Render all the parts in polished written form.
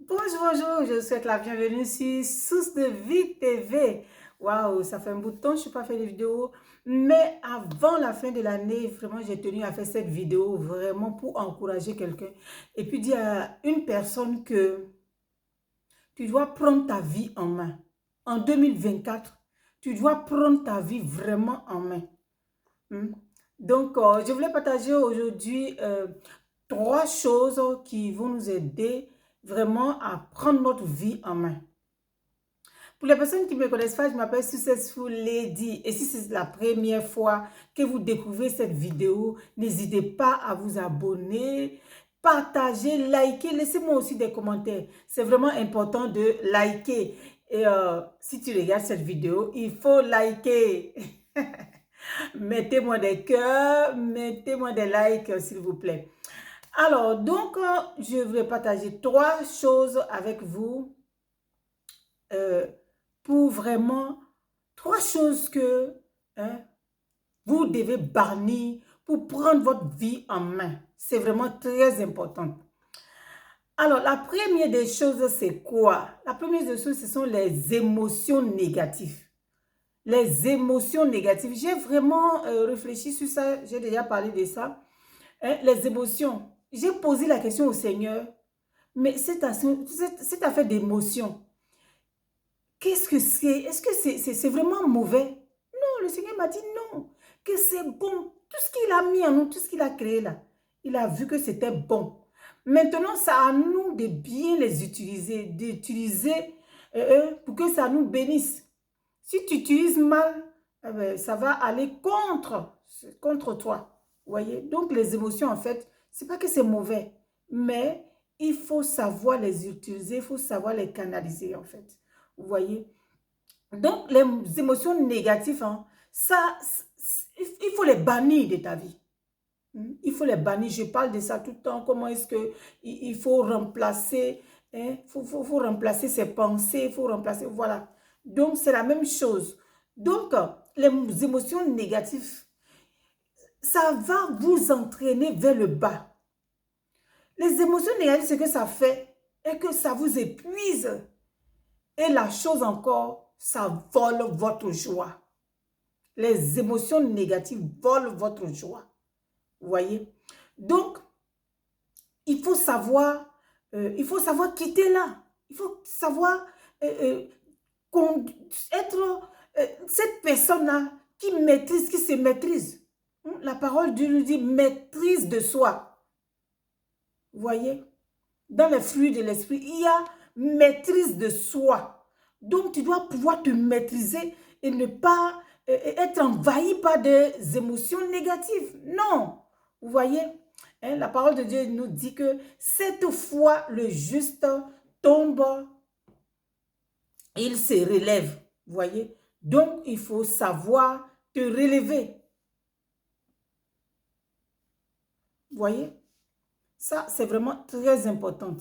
Bonjour, je vous souhaite la bienvenue sur Source de Vie TV. Waouh, ça fait un bout de temps que je n'ai pas fait de vidéo, mais avant la fin de l'année, vraiment, j'ai tenu à faire cette vidéo vraiment pour encourager quelqu'un et puis dire à une personne que tu dois prendre ta vie en main. En 2024, tu dois prendre ta vie vraiment en main. Hmm. Donc, je voulais partager aujourd'hui trois choses qui vont nous aider vraiment à prendre notre vie en main. Pour les personnes qui ne me connaissent pas, je m'appelle Successful Lady. Et si c'est la première fois que vous découvrez cette vidéo, n'hésitez pas à vous abonner, partager, liker. Laissez-moi aussi des commentaires. C'est vraiment important de liker. Et si tu regardes cette vidéo, il faut liker. Mettez-moi des cœurs, mettez-moi des likes, s'il vous plaît. Alors, donc, je vais partager trois choses avec vous pour vraiment, trois choses que vous devez bannir pour prendre votre vie en main. C'est vraiment très important. Alors, la première des choses, c'est quoi? La première des choses, ce sont les émotions négatives. Les émotions négatives. J'ai vraiment réfléchi sur ça. J'ai déjà parlé de ça. Les émotions. J'ai posé la question au Seigneur. Mais cette affaire d'émotion, qu'est-ce que c'est? Est-ce que c'est vraiment mauvais? Non, le Seigneur m'a dit non. Que c'est bon. Tout ce qu'il a mis en nous, tout ce qu'il a créé là, il a vu que c'était bon. Maintenant, c'est à nous de bien les utiliser, d'utiliser pour que ça nous bénisse. Si tu utilises mal, eh ben, ça va aller contre toi. Vous voyez? Donc, les émotions, en fait, c'est pas que c'est mauvais, mais il faut savoir les utiliser, il faut savoir les canaliser, en fait. Vous voyez? Donc, les émotions négatives, hein, il faut les bannir de ta vie. Il faut les bannir. Je parle de ça tout le temps. Comment est-ce qu'il faut remplacer, faut remplacer ses pensées, il faut remplacer, voilà. Donc, c'est la même chose. Donc, les émotions négatives, ça va vous entraîner vers le bas. Les émotions négatives, ce que ça fait est que ça vous épuise. Et la chose encore, ça vole votre joie. Les émotions négatives volent votre joie. Vous voyez? Donc, il faut savoir quitter là. Il faut savoir être cette personne-là qui maîtrise, qui se maîtrise. La parole de Dieu nous dit maîtrise de soi. Vous voyez? Dans les fruits de l'esprit, il y a maîtrise de soi. Donc, tu dois pouvoir te maîtriser et ne pas être envahi par des émotions négatives. Non. Vous voyez? Hein, la parole de Dieu nous dit que cette fois, le juste tombe, il se relève. Vous voyez? Donc, il faut savoir te relever. Vous voyez? Ça, c'est vraiment très important.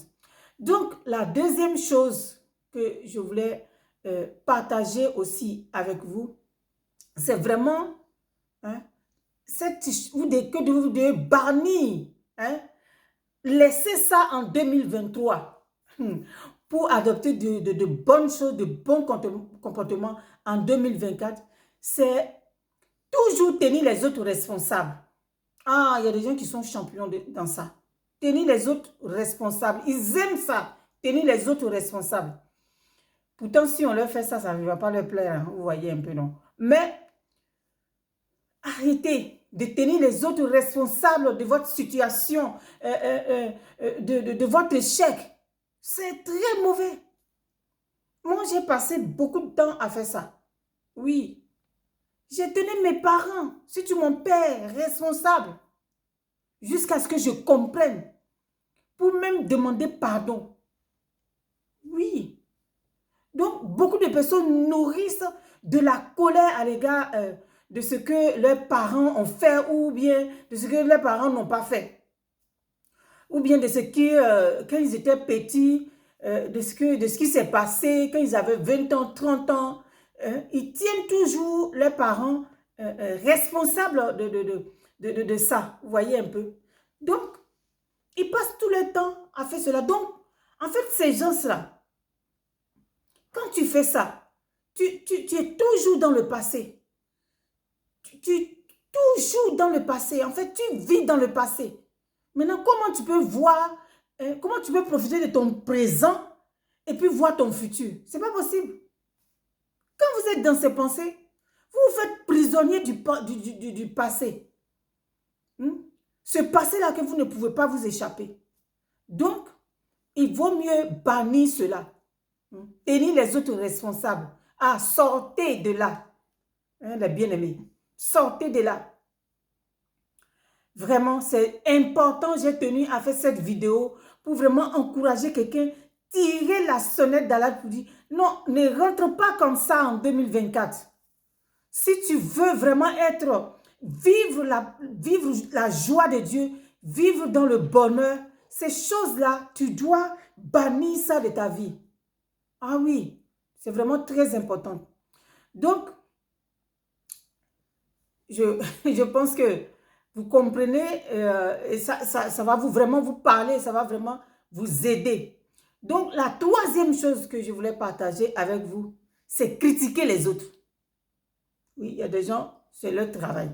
Donc, la deuxième chose que je voulais partager aussi avec vous, c'est vraiment que vous devez bannir. Laissez ça en 2023 pour adopter de bonnes choses, de bons comportements en 2024. C'est toujours tenir les autres responsables. Ah, il y a des gens qui sont champions dans ça. Tenir les autres responsables. Ils aiment ça. Tenir les autres responsables. Pourtant, si on leur fait ça, ça ne va pas leur plaire. Hein. Vous voyez un peu, non? Mais arrêtez de tenir les autres responsables de votre situation, de votre échec. C'est très mauvais. Moi, j'ai passé beaucoup de temps à faire ça. Oui. J'ai tenu mes parents, surtout mon père, responsable. Jusqu'à ce que je comprenne. Pour même demander pardon. Oui. Donc, beaucoup de personnes nourrissent de la colère à l'égard de ce que leurs parents ont fait ou bien de ce que leurs parents n'ont pas fait. Ou bien de ce qui, quand ils étaient petits, de ce qui s'est passé quand ils avaient 20 ans, 30 ans. Ils tiennent toujours leurs parents responsables de ça. Vous voyez un peu. Donc, ils passent tout le temps à faire cela. Donc, En fait, ces gens-là, quand tu fais ça, tu es toujours dans le passé. Toujours dans le passé. En fait, tu vis dans le passé. Maintenant, comment tu peux voir, comment tu peux profiter de ton présent et puis voir ton futur? C'est pas possible. Quand vous êtes dans ces pensées, vous vous faites prisonnier du passé. Ce passé-là que vous ne pouvez pas vous échapper. Donc, il vaut mieux bannir cela. Tenir les autres responsables. Ah, sortez de là. Les bien-aimés. Sortez de là. Vraiment, c'est important. J'ai tenu à faire cette vidéo pour vraiment encourager quelqu'un. Tirer la sonnette d'alarme pour dire non, ne rentre pas comme ça en 2024. Si tu veux vraiment vivre la joie de Dieu, vivre dans le bonheur, ces choses-là, tu dois bannir ça de ta vie. Ah oui, c'est vraiment très important. Donc, je pense que vous comprenez, et ça va vraiment vous parler, ça va vraiment vous aider. Donc, la troisième chose que je voulais partager avec vous, c'est critiquer les autres. Oui, il y a des gens, c'est leur travail.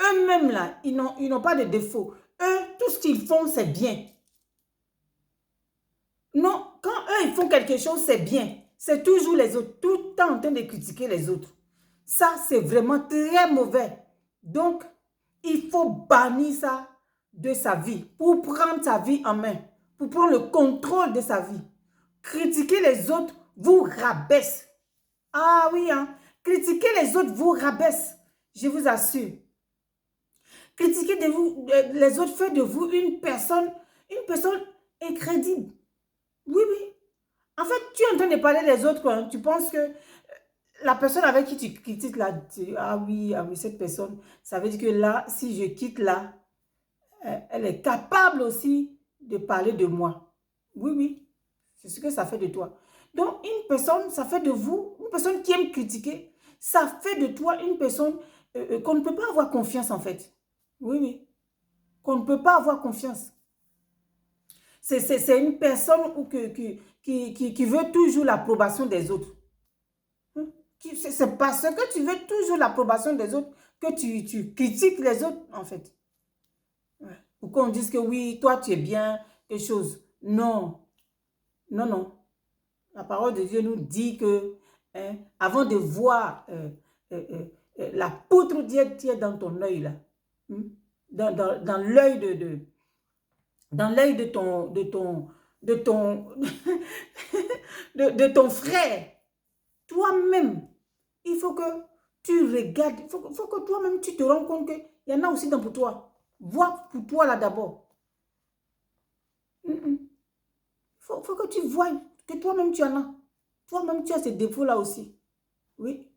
Eux-mêmes, là, ils n'ont pas de défaut. Eux, tout ce qu'ils font, c'est bien. Non, quand eux, ils font quelque chose, c'est bien. C'est toujours les autres, tout le temps en train de critiquer les autres. Ça, c'est vraiment très mauvais. Donc, il faut bannir ça de sa vie pour prendre sa vie en main, pour prendre le contrôle de sa vie. Critiquer les autres vous rabaisse. Ah oui, hein? Critiquer les autres vous rabaisse, je vous assure. Critiquer les autres fait de vous une personne incrédible. Oui, oui. En fait, tu es en train de parler des autres, quoi. Tu penses que la personne avec qui tu critiques là, ah oui, cette personne, ça veut dire que là, si je quitte là, elle est capable aussi de parler de moi. Oui, oui, c'est ce que ça fait de toi. Donc, une personne, ça fait de vous, une personne qui aime critiquer, ça fait de toi une personne qu'on ne peut pas avoir confiance en fait. Oui, oui, qu'on ne peut pas avoir confiance. C'est une personne qui veut toujours l'approbation des autres. C'est parce que tu veux toujours l'approbation des autres que tu critiques les autres, en fait. Ouais. Ou qu'on dise que oui, toi, tu es bien, quelque chose. Non. Non, non. La parole de Dieu nous dit que, hein, avant de voir la poutre qui est dans ton œil, là, dans l'œil dans l'œil de ton frère, toi-même, il faut que tu regardes, il faut que toi-même tu te rends compte qu'il y en a aussi dans pour toi. Vois pour toi là d'abord. Il faut que tu vois que toi-même tu en as. Toi-même tu as ces défauts-là aussi. Oui.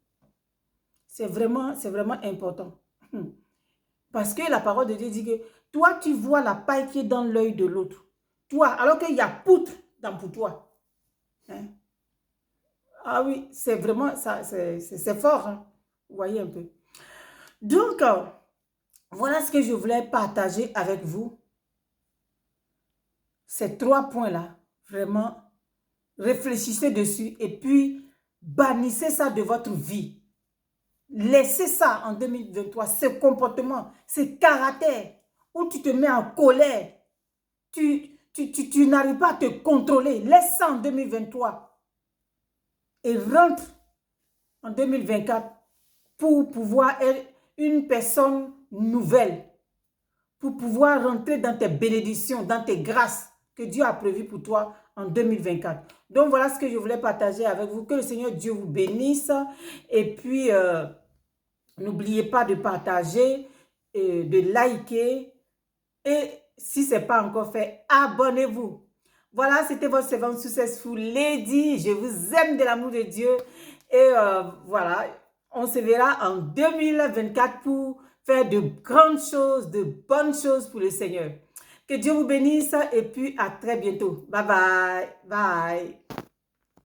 C'est vraiment important. Parce que la parole de Dieu dit que toi, tu vois la paille qui est dans l'œil de l'autre. Toi, alors qu'il y a poutre dans pour toi. Hein? Ah oui, c'est vraiment, ça, c'est fort. Hein? Vous voyez un peu. Donc, voilà ce que je voulais partager avec vous. Ces 3 points-là, vraiment, réfléchissez dessus et puis bannissez ça de votre vie. Laissez ça en 2023, ce comportement, ce caractère où tu te mets en colère. Tu n'arrives pas à te contrôler. Laisse ça en 2023 et rentre en 2024 pour pouvoir être une personne nouvelle, pour pouvoir rentrer dans tes bénédictions, dans tes grâces que Dieu a prévues pour toi en 2024. Donc, voilà ce que je voulais partager avec vous. Que le Seigneur Dieu vous bénisse. Et puis, n'oubliez pas de partager, de liker. Et si ce n'est pas encore fait, abonnez-vous. Voilà, c'était votre servante Successful Lady. Je vous aime de l'amour de Dieu. Et voilà, on se verra en 2024 pour faire de grandes choses, de bonnes choses pour le Seigneur. Que Dieu vous bénisse et puis à très bientôt. Bye bye. Bye.